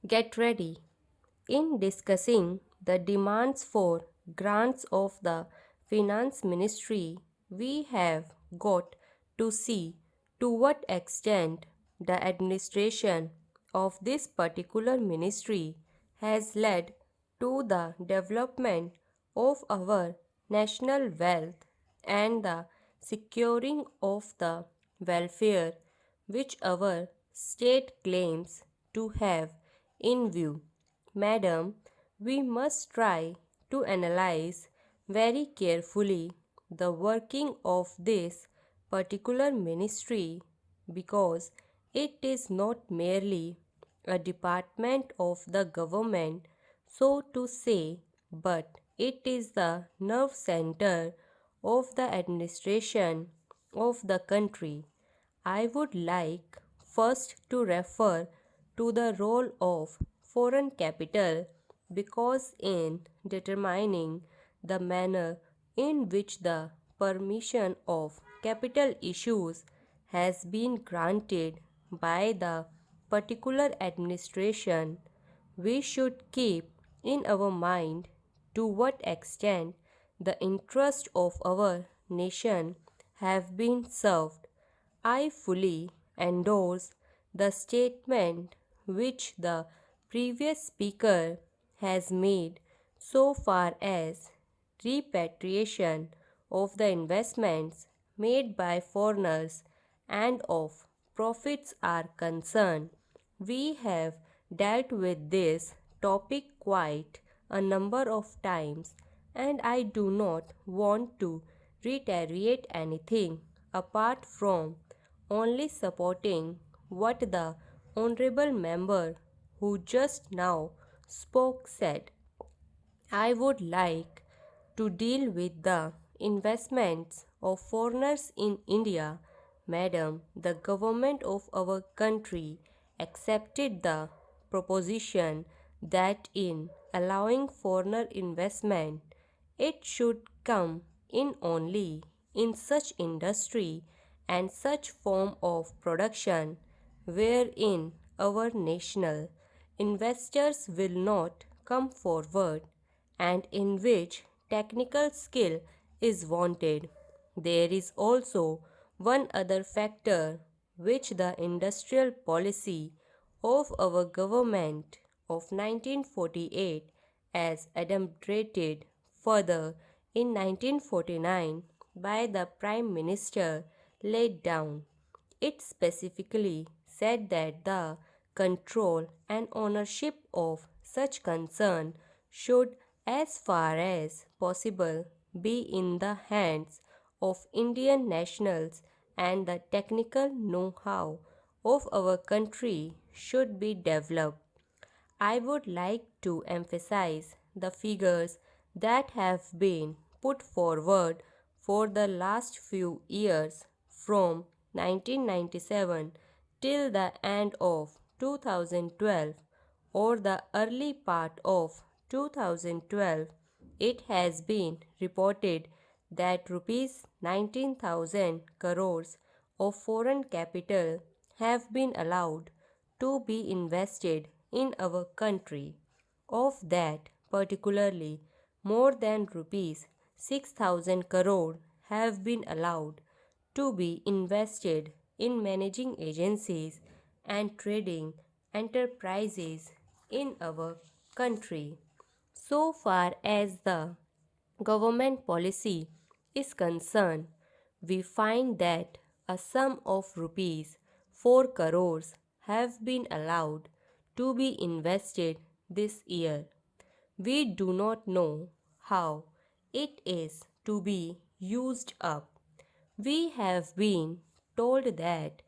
Get ready. In discussing the demands for grants of the Finance Ministry, we have got to see to what extent the administration of this particular ministry has led to the development of our national wealth and the securing of the welfare which our state claims to have in view. Madam, we must try to analyze very carefully the working of this particular ministry because it is not merely a department of the government, so to say, but it is the nerve center of the administration of the country. I would like first to refer to the role of foreign capital because in determining the manner in which the permission of capital issues has been granted by the particular administration, we should keep in our mind to what extent the interests of our nation have been served. I fully endorse the statement which the previous speaker has made so far as repatriation of the investments made by foreigners and of profits are concerned. We have dealt with this topic quite a number of times, and I do not want to reiterate anything apart from only supporting what the honorable member who just now spoke said. I would like to deal with the investments of foreigners in India. Madam, the government of our country accepted the proposition that in allowing foreigner investment, it should come in only in such industry and such form of production wherein our national investors will not come forward and in which technical skill is wanted. There is also one other factor which the industrial policy of our government of 1948 as adumbrated further in 1949 by the Prime Minister laid down. It specifically said that the control and ownership of such concern should, as far as possible, be in the hands of Indian nationals and the technical know-how of our country should be developed. I would like to emphasize the figures that have been put forward for the last few years from 1997 till the end of 2012 or the early part of 2012. It has been reported that rupees 19,000 crores of foreign capital have been allowed to be invested in our country. Of that, particularly, more than rupees 6,000 crore have been allowed to be invested in managing agencies and trading enterprises in our country. So far as the government policy is concerned, we find that a sum of rupees 4 crores have been allowed to be invested this year. We do not know how it is to be used up. We have been told that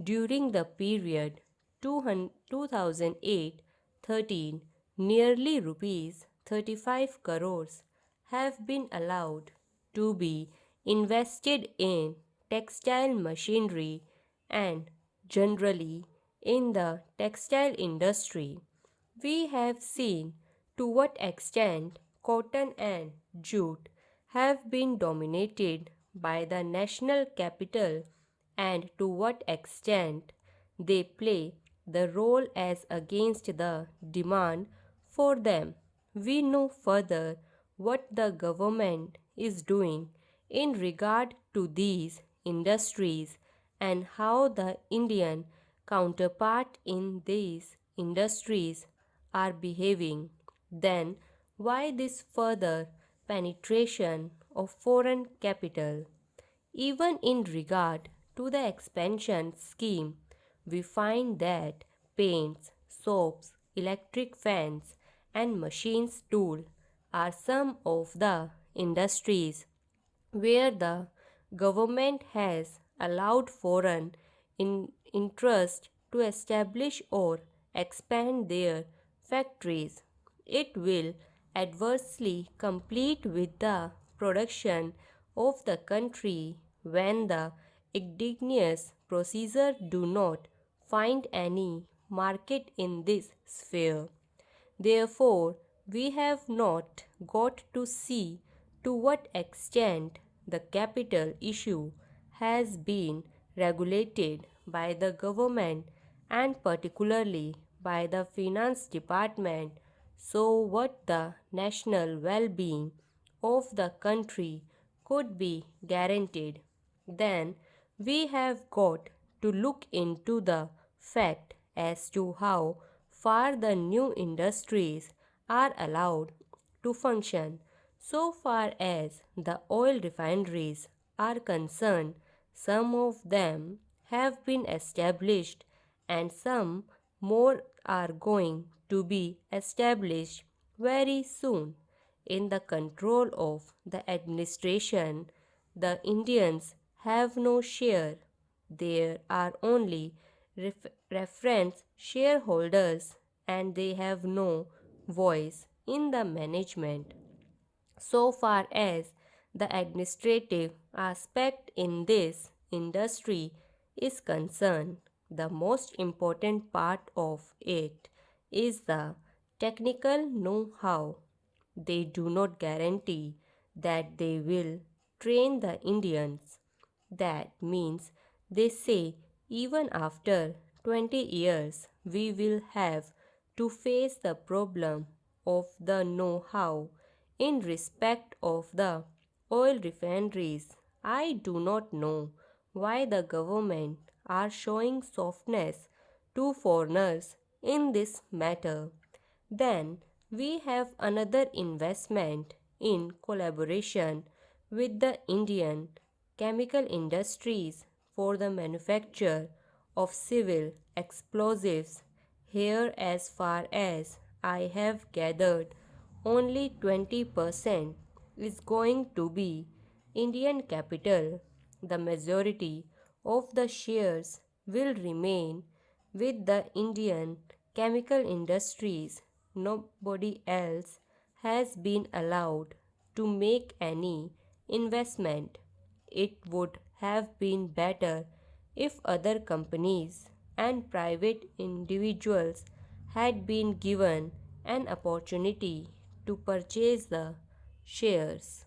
during the period 2008-13, nearly rupees 35 crores have been allowed to be invested in textile machinery and generally in the textile industry. We have seen to what extent cotton and jute have been dominated by the national capital and to what extent they play the role as against the demand for them. We know further what the government is doing in regard to these industries and how the Indian counterpart in these industries are behaving. Then, why this further penetration of foreign capital? Even in regard to the expansion scheme, we find that paints, soaps, electric fans, and machines tool are some of the industries where the government has allowed foreign interest to establish or expand their factories. It will adversely compete with the production of the country when the indigenous procedure do not find any market in this sphere. Therefore, we have not got to see to what extent the capital issue has been regulated by the government and particularly by the finance department, so what the national well-being of the country could be guaranteed. Then we have got to look into the fact as to how far the new industries are allowed to function. So far as the oil refineries are concerned, some of them have been established and some more are going to be established very soon. In the control of the administration, the Indians have no share. There are only reference shareholders and they have no voice in the management. So far as the administrative aspect in this industry is concerned, the most important part of it is the technical know how. They do not guarantee that they will train the Indians. That means they say even after 20 years we will have to face the problem of the know how in respect of the oil refineries. I do not know why the government are showing softness to foreigners in this matter. Then we have another investment in collaboration with the Indian chemical industries for the manufacture of civil explosives. Here, as far as I have gathered, only 20% is going to be Indian capital. The majority of the shares will remain with the Indian chemical industries. Nobody else has been allowed to make any investment. It would have been better if other companies and private individuals had been given an opportunity to purchase the shares.